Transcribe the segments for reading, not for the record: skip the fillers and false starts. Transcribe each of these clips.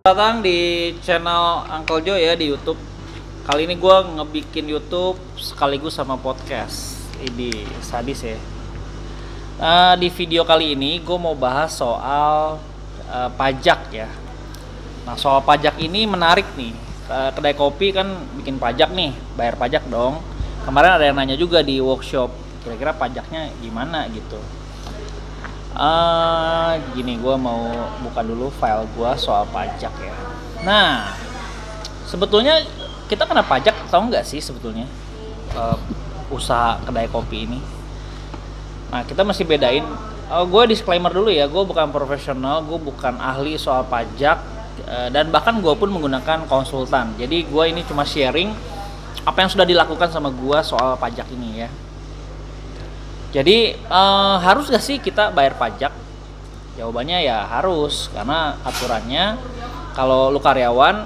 Datang di channel Uncle Joe ya di YouTube. Kali ini gue ngebikin YouTube sekaligus sama podcast. Ini sadis ya. Di video kali ini gue mau bahas soal pajak ya. Nah, soal pajak ini menarik nih. Kedai kopi kan bikin pajak nih, bayar pajak dong. Kemarin ada yang nanya juga di workshop, kira-kira pajaknya gimana gitu. Gini, gue mau buka dulu file gue soal pajak ya. Nah, sebetulnya kita kena pajak tahu nggak sih sebetulnya usaha kedai kopi ini? Nah, kita mesti bedain. Gue disclaimer dulu ya, gue bukan profesional, gue bukan ahli soal pajak, dan bahkan gue pun menggunakan konsultan. Jadi gue ini cuma sharing apa yang sudah dilakukan sama gue soal pajak ini ya. Jadi harus gak sih kita bayar pajak? Jawabannya ya harus, karena aturannya kalau lu karyawan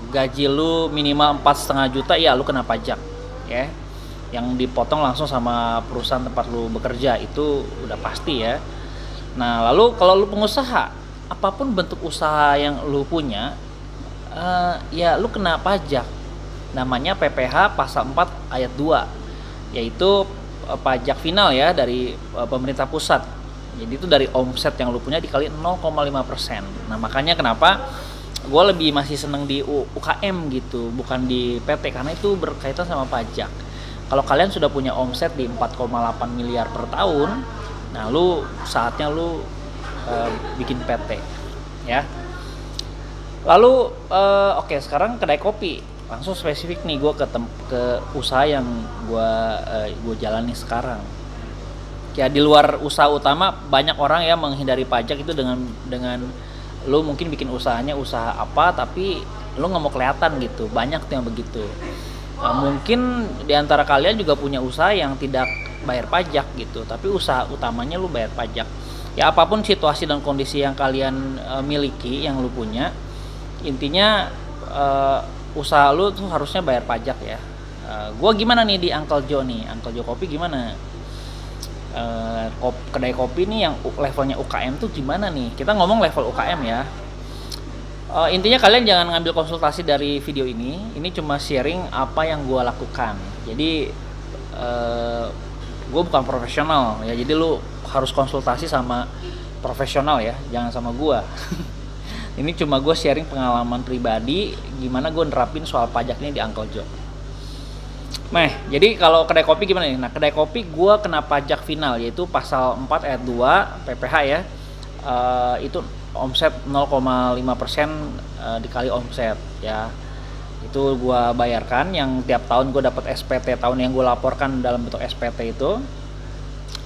gaji lu minimal 4,5 juta ya lu kena pajak ya. Yang dipotong langsung sama perusahaan tempat lu bekerja itu udah pasti ya. Nah, lalu kalau lu pengusaha, apapun bentuk usaha yang lu punya, ya lu kena pajak. Namanya PPh pasal 4 ayat 2, yaitu pajak final ya dari pemerintah pusat. Jadi itu dari omset yang lu punya dikali 0,5%. Nah, makanya kenapa gue lebih masih seneng di UKM gitu, bukan di PT, karena itu berkaitan sama pajak. Kalau kalian sudah punya omset di 4,8 miliar per tahun, nah lu saatnya lu bikin PT ya. Lalu oke, sekarang kedai kopi. Langsung spesifik nih gue ke usaha yang gue jalani sekarang. Ya, di luar usaha utama banyak orang ya menghindari pajak itu dengan lu mungkin bikin usahanya usaha apa tapi lu nggak mau kelihatan gitu. Banyak tuh yang begitu. Mungkin di antara kalian juga punya usaha yang tidak bayar pajak gitu, tapi usaha utamanya lu bayar pajak. Ya, apapun situasi dan kondisi yang kalian miliki, yang lu punya, intinya usaha lu tuh harusnya bayar pajak ya. Gua gimana nih di Uncle Joe nih? Uncle Joe Kopi gimana? Kedai kopi nih yang levelnya UKM tuh gimana nih? Kita ngomong level UKM ya. Intinya kalian jangan ngambil konsultasi dari video ini. Ini cuma sharing apa yang gua lakukan. Jadi gua bukan profesional ya. Jadi lu harus konsultasi sama profesional ya, jangan sama gua. Ini cuma gue sharing pengalaman pribadi gimana gue nerapin soal pajak ini di Uncle Joe. Nah, jadi kalau kedai kopi gimana nih? Nah, kedai kopi gue kena pajak final, yaitu pasal 4 ayat 2 PPh ya. Itu omset 0,5% dikali omset ya. Itu gue bayarkan, yang tiap tahun gue dapat SPT tahun yang gue laporkan dalam bentuk SPT itu.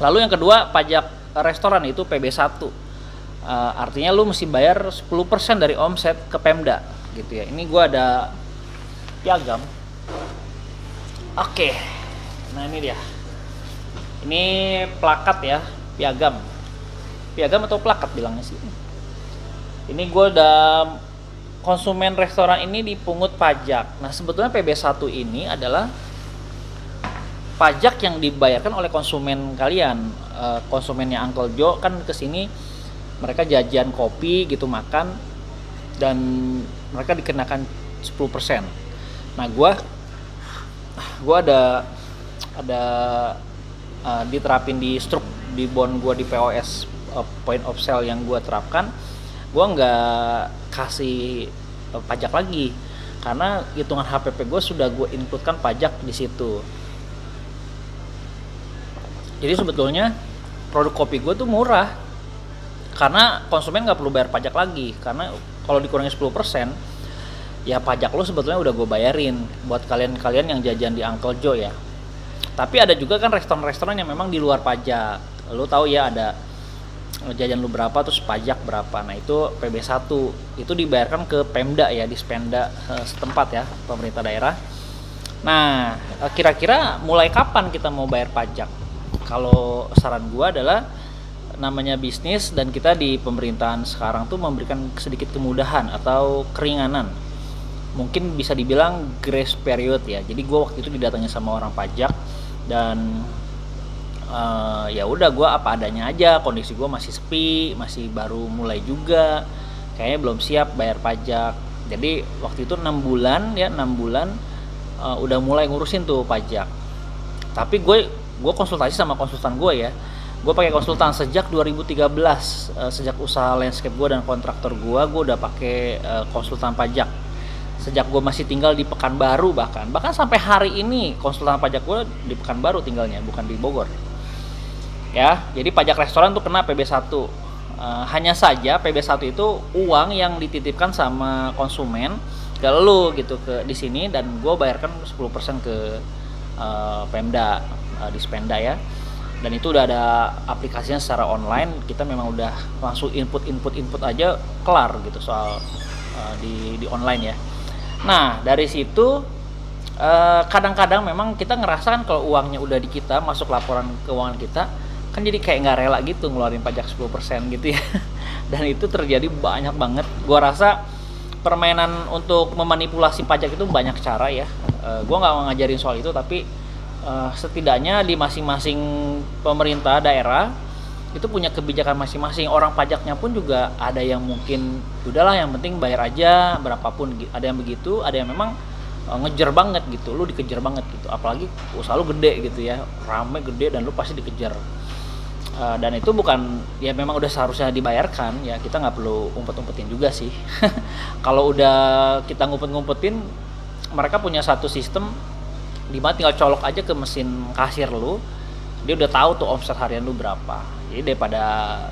Lalu yang kedua, pajak restoran itu PB1. Artinya lu mesti bayar 10% dari omset ke Pemda gitu ya. Ini gua ada piagam. Oke. Nah, ini dia. Ini plakat ya, piagam. Piagam atau plakat bilangnya sih. Ini gua ada konsumen restoran ini dipungut pajak. Nah, sebetulnya PB1 ini adalah pajak yang dibayarkan oleh konsumen kalian. Konsumennya Uncle Joe kan kesini mereka jajan kopi gitu, makan, dan mereka dikenakan 10%. Nah, gua ada diterapin di di bond gua di POS, point of sale yang gua terapkan. Gua nggak kasih pajak lagi karena hitungan HPP gua sudah gua inputkan pajak di situ. Jadi sebetulnya produk kopi gua tuh murah, karena konsumen nggak perlu bayar pajak lagi. Karena kalau dikurangi 10%, ya pajak lo sebetulnya udah gue bayarin buat kalian yang jajan di Uncle Joe ya. Tapi ada juga kan restoran-restoran yang memang di luar pajak. Lo tahu ya, ada jajan lo berapa terus pajak berapa. Nah, itu PB1 itu dibayarkan ke Pemda ya, di Spenda setempat ya, pemerintah daerah. Nah, kira-kira mulai kapan kita mau bayar pajak? Kalau saran gue adalah, namanya bisnis dan kita di pemerintahan sekarang tuh memberikan sedikit kemudahan atau keringanan, mungkin bisa dibilang grace period ya. Jadi gue waktu itu didatangi sama orang pajak dan ya udah gue apa adanya aja, kondisi gue masih sepi, masih baru mulai juga, kayaknya belum siap bayar pajak. Jadi waktu itu 6 bulan ya, 6 bulan udah mulai ngurusin tuh pajak. Tapi gue konsultasi sama konsultan gue ya. Gue pakai konsultan sejak 2013, sejak usaha landscape gue dan kontraktor gue udah pakai konsultan pajak. Sejak gue masih tinggal di Pekanbaru, bahkan sampai hari ini konsultan pajak gue di Pekanbaru tinggalnya, bukan di Bogor. Ya, jadi pajak restoran tuh kena PB1. Hanya saja PB1 itu uang yang dititipkan sama konsumen ke lu gitu, ke di sini, dan gue bayarkan 10% ke Pemda, di Spenda ya. Dan itu udah ada aplikasinya secara online, kita memang udah langsung input aja kelar gitu soal di online ya. Nah dari situ kadang-kadang memang kita ngerasakan kalau uangnya udah di kita, masuk laporan keuangan kita, kan jadi kayak nggak rela gitu ngeluarin pajak 10% gitu ya. Dan itu terjadi banyak banget. Gua rasa permainan untuk memanipulasi pajak itu banyak cara ya. Gua nggak ngajarin soal itu, tapi setidaknya di masing-masing pemerintah daerah itu punya kebijakan masing-masing. Orang pajaknya pun juga ada yang mungkin udahlah yang penting bayar aja berapapun, ada yang begitu, ada yang memang ngejar banget gitu, lu dikejar banget gitu, apalagi usaha lu gede gitu ya, rame gede dan lu pasti dikejar. Dan itu bukan ya, memang udah seharusnya dibayarkan ya, kita nggak perlu umpet-umpetin juga sih. Kalau udah kita ngumpet-ngumpetin, mereka punya satu sistem di mana tinggal colok aja ke mesin kasir lu, dia udah tahu tuh omset harian lu berapa. Jadi daripada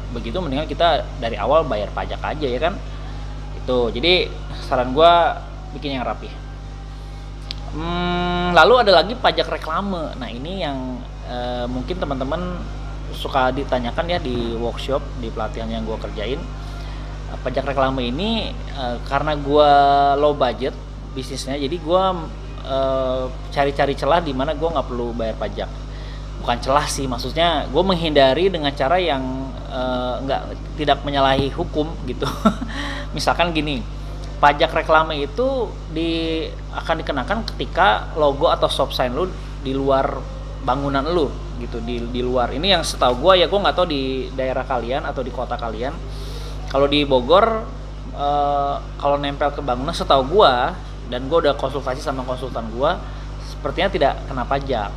begitu mendingan kita dari awal bayar pajak aja ya kan. Itu jadi saran gua bikin yang rapi. Lalu ada lagi pajak reklame. Nah ini yang mungkin teman-teman suka ditanyakan ya di workshop, di pelatihan yang gua kerjain. Pajak reklame ini karena gua low budget bisnisnya, jadi gua cari-cari celah di mana gua nggak perlu bayar pajak. Bukan celah sih, maksudnya gue menghindari dengan cara yang tidak menyalahi hukum gitu. Misalkan gini, pajak reklame itu akan dikenakan ketika logo atau shop sign lu di luar bangunan lu gitu, di luar. Ini yang setahu gue ya, gue nggak tahu di daerah kalian atau di kota kalian. Kalau di Bogor kalau nempel ke bangunan setahu gue, dan gue udah konsultasi sama konsultan gue, sepertinya tidak kena pajak.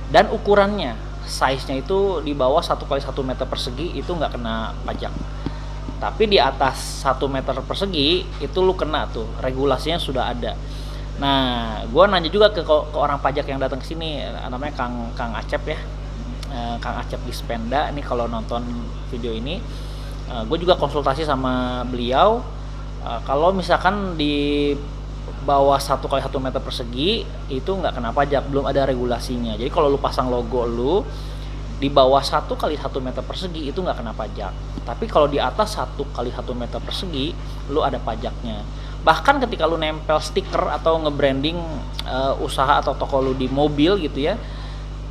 Dan ukurannya, size-nya itu di bawah 1 kali 1 meter persegi itu nggak kena pajak. Tapi di atas 1 meter persegi itu lu kena tuh, regulasinya sudah ada. Nah, gue nanya juga ke orang pajak yang datang ke sini, namanya Kang Acep ya, Kang Acep di Spenda. Ini kalau nonton video ini, gue juga konsultasi sama beliau. Kalau misalkan di bawah 1 kali 1 meter persegi itu nggak kena pajak, belum ada regulasinya. Jadi kalau lu pasang logo lu di bawah 1 kali 1 meter persegi itu nggak kena pajak. Tapi kalau di atas 1 kali 1 meter persegi lu ada pajaknya. Bahkan ketika lu nempel stiker atau nge-branding usaha atau toko lu di mobil gitu ya,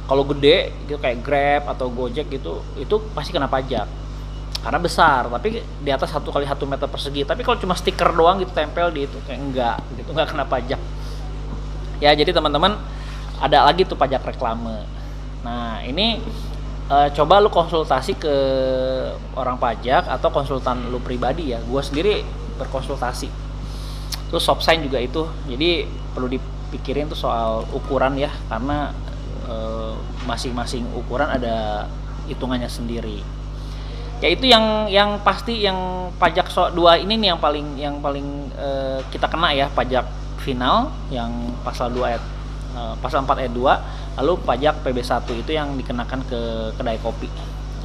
kalau gede gitu kayak Grab atau Gojek gitu, itu pasti kena pajak karena besar. Tapi di atas 1 kali 1 meter persegi. Tapi kalau cuma stiker doang gitu tempel di itu, kayak enggak gitu, enggak kena pajak ya. Jadi teman-teman, ada lagi tuh pajak reklame. Nah ini coba lu konsultasi ke orang pajak atau konsultan lu pribadi ya. Gua sendiri berkonsultasi. Terus shop sign juga itu, jadi perlu dipikirin tuh soal ukuran ya, karena masing-masing ukuran ada hitungannya sendiri. Ya itu yang pasti, yang pajak dua ini nih yang paling kita kena ya, pajak final yang pasal 2 ayat pasal 4 ayat 2, lalu pajak PB1 itu yang dikenakan ke kedai kopi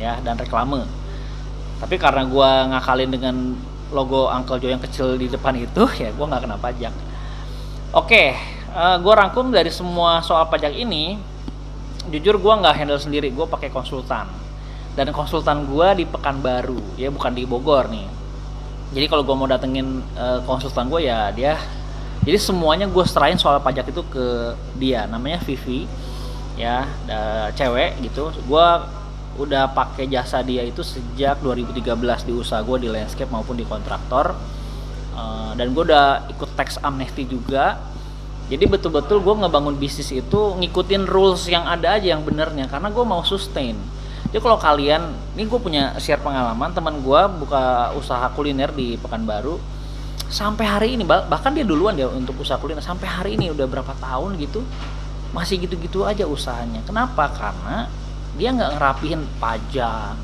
ya, dan reklame. Tapi karena gua ngakalin dengan logo Uncle Joe yang kecil di depan itu, ya gua nggak kena pajak. Oke, gua rangkum dari semua soal pajak ini. Jujur gua nggak handle sendiri, gua pakai konsultan. Dan konsultan gue di Pekanbaru ya, bukan di Bogor nih. Jadi kalau gue mau datengin konsultan gue ya dia, jadi semuanya gue serahin soal pajak itu ke dia. Namanya Vivi ya, cewek gitu. Gue udah pakai jasa dia itu sejak 2013 di usaha gue di landscape maupun di kontraktor. Dan gue udah ikut tax amnesty juga. Jadi betul-betul gue ngebangun bisnis itu ngikutin rules yang ada aja yang benernya, karena gue mau sustain. Jadi kalau kalian, ini gue punya share pengalaman, teman gue buka usaha kuliner di Pekanbaru, sampai hari ini bahkan dia duluan dia untuk usaha kuliner, sampai hari ini udah berapa tahun gitu masih gitu-gitu aja usahanya. Kenapa? Karena dia nggak ngerapihin pajak,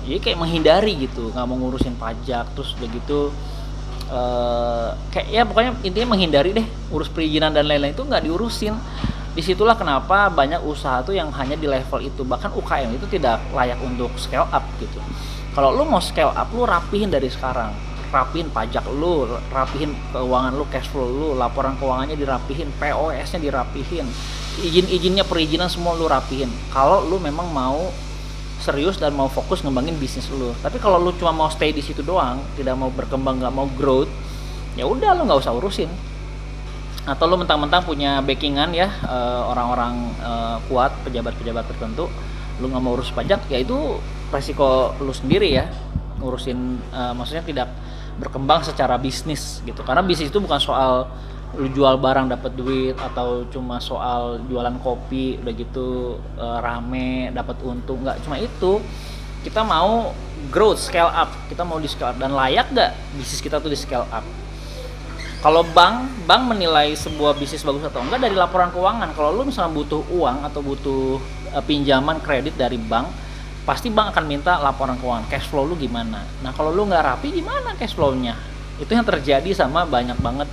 jadi kayak menghindari gitu, nggak mau ngurusin pajak, terus udah gitu kayak ya pokoknya intinya menghindari deh, urus perizinan dan lain-lain itu nggak diurusin. Disitulah kenapa banyak usaha tuh yang hanya di level itu, bahkan UKM itu tidak layak untuk scale up gitu. Kalau lu mau scale up, lu rapihin dari sekarang, rapihin pajak lu, rapihin keuangan lu, cash flow lu, laporan keuangannya dirapihin, POS-nya dirapihin, izin-izinnya, perizinan semua lu rapihin. Kalau lu memang mau serius dan mau fokus ngembangin bisnis lu. Tapi kalau lu cuma mau stay di situ doang, tidak mau berkembang, nggak mau growth, ya udah lu nggak usah urusin. Atau lu mentang-mentang punya backingan ya, orang-orang kuat, pejabat-pejabat tertentu, lu nggak mau urus pajak, ya itu resiko lu sendiri ya, ngurusin maksudnya tidak berkembang secara bisnis gitu. Karena bisnis itu bukan soal lu jual barang dapat duit, atau cuma soal jualan kopi udah gitu rame dapat untung. Nggak cuma itu, kita mau growth, scale up, kita mau di scale up, dan layak nggak bisnis kita tuh di scale up. Kalau bank menilai sebuah bisnis bagus atau enggak dari laporan keuangan. Kalau lu misalnya butuh uang atau butuh pinjaman kredit dari bank, pasti bank akan minta laporan keuangan, cash flow lu gimana. Nah kalau lu nggak rapi, gimana cash flow-nya? Itu yang terjadi sama banyak banget,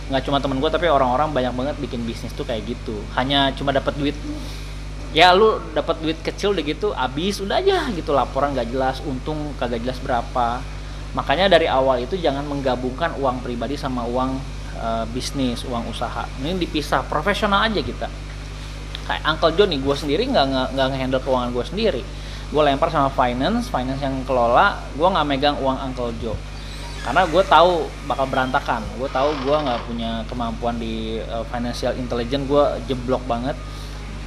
nggak cuma temen gue tapi orang-orang banyak banget bikin bisnis tuh kayak gitu. Hanya cuma dapat duit, ya lu dapat duit kecil udah gitu habis, udah aja gitu, laporan nggak jelas, untung kagak jelas berapa. Makanya dari awal itu jangan menggabungkan uang pribadi sama uang bisnis, uang usaha. Ini dipisah, profesional aja kita. Kayak Uncle Joe nih, gue sendiri nggak nge-handle keuangan gue sendiri. Gue lempar sama finance yang kelola, gue nggak megang uang Uncle Joe. Karena gue tahu bakal berantakan, gue tahu gue nggak punya kemampuan di financial intelligence, gue jeblok banget.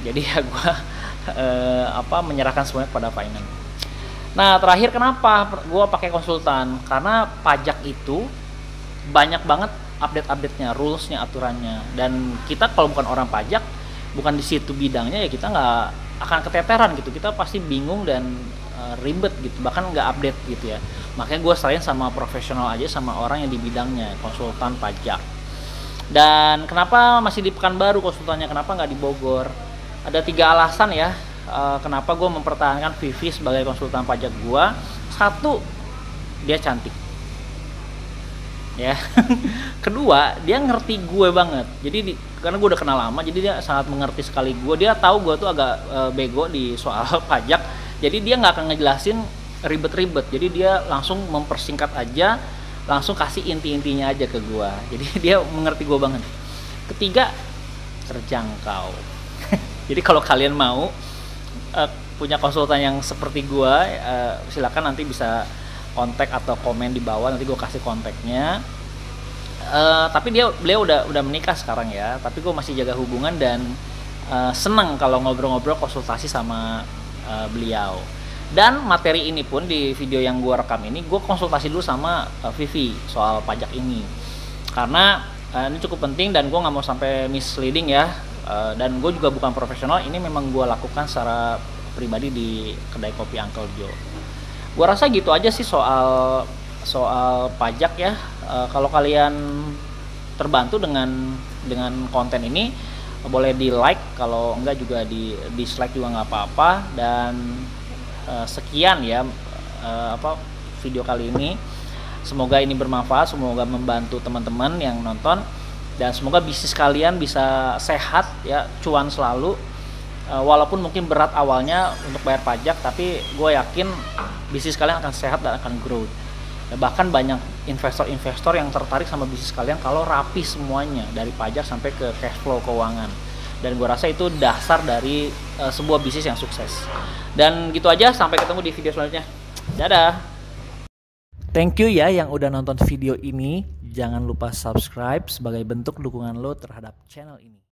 Jadi ya gue menyerahkan semuanya kepada finance. Nah terakhir kenapa gue pakai konsultan? Karena pajak itu banyak banget update-update-nya, rules-nya, aturannya. Dan kita kalau bukan orang pajak, bukan di situ bidangnya, ya kita nggak akan keteteran gitu. Kita pasti bingung dan ribet gitu, bahkan nggak update gitu ya. Makanya gue serahin sama profesional aja, sama orang yang di bidangnya, konsultan pajak. Dan kenapa masih di Pekanbaru konsultannya, kenapa nggak di Bogor? Ada 3 alasan ya kenapa gue mempertahankan Vivi sebagai konsultan pajak gue. 1, dia cantik ya. Kedua, dia ngerti gue banget. Jadi karena gue udah kenal lama, jadi dia sangat mengerti sekali gue. Dia tahu gue tuh agak bego di soal pajak, jadi dia nggak akan ngejelasin ribet-ribet. Jadi dia langsung mempersingkat aja, langsung kasih inti-intinya aja ke gue. Jadi dia mengerti gue banget. Ketiga, terjangkau. Jadi kalau kalian mau punya konsultan yang seperti gue, silakan nanti bisa kontak atau komen di bawah, nanti gue kasih kontaknya. Tapi beliau udah menikah sekarang ya, tapi gue masih jaga hubungan dan senang kalau ngobrol-ngobrol konsultasi sama beliau. Dan materi ini pun di video yang gue rekam ini, gue konsultasi dulu sama Vivi soal pajak ini, karena ini cukup penting dan gue nggak mau sampai misleading ya. Dan gue juga bukan profesional, ini memang gue lakukan secara pribadi di kedai kopi Uncle Joe. Gue rasa gitu aja sih soal pajak ya. Kalau kalian terbantu dengan konten ini, boleh di like, kalau enggak juga di dislike juga nggak apa-apa. Dan sekian ya video kali ini. Semoga ini bermanfaat, semoga membantu teman-teman yang nonton. Dan semoga bisnis kalian bisa sehat ya, cuan selalu. Walaupun mungkin berat awalnya untuk bayar pajak, tapi gue yakin bisnis kalian akan sehat dan akan growth. Ya, bahkan banyak investor-investor yang tertarik sama bisnis kalian kalau rapi semuanya, dari pajak sampai ke cash flow keuangan. Dan gue rasa itu dasar dari sebuah bisnis yang sukses. Dan gitu aja, sampai ketemu di video selanjutnya. Dadah. Thank you ya yang udah nonton video ini. Jangan lupa subscribe sebagai bentuk dukungan lo terhadap channel ini.